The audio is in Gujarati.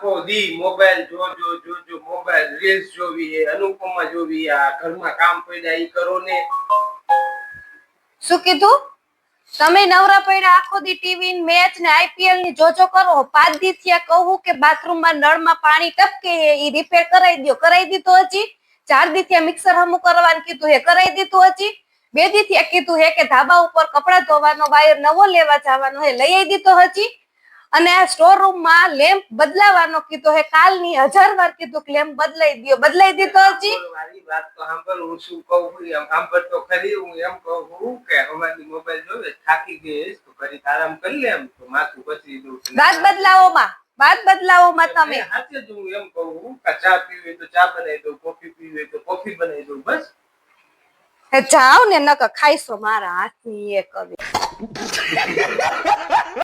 આખો દી મોબાઈલ જોજો મોબાઈલ રીલ્સ જોવી હે, અનુપમા જોવી, આ ઘરમાં કામ પડ્યા ઈ કરો ને. શું કીધું? તમે નવરા પડ્યા આખો દી ટીવી મેચ ને આઈપીએલ ની જોજો કરો. 5 દી થયા કહું કે બાથરૂમમાં નળમાં પાણી ટપકે ઈ રિપેર કરાવી દો. કરાવી દીધો હજી? 4 દી થયા મિક્સર હમું કરવાનું કીધું હે, કરાવી દીધું હજી? 2 દી થયા કીધું હે કે ધાબા ઉપર કપડા ધોવાનો વાયર નવો લેવા જવાનો હે, લઈ આવી દીધો હજી? અને આ સ્ટોર રૂમ માં લેમ્પ બદલાવાનો કીધો હે, કાલની 1000 વાર કીધું કે લેમ્પ બદલાઈ દયો, બદલાઈ દીધો હજી? મારી વાત તો સાંભળ, હું શું કહું એમ સાંભળ તો ખરી. હું એમ કહું કે અમારી મોબાઈલ જોવે થાકી ગઈ તો કરી આરામ કરી લે, એમ તો માથું પચી દઉં. બાદ બદલાવોમાં તમે સાચે જ હું એમ કહું કે ચા પીવી તો ચા બનાવી દઉં, કોફી પીવી હોય તો કોફી બનાવી દઉં, બસ. જાઓ ને નકર ખાઈશો મારા હાથની એક હવે.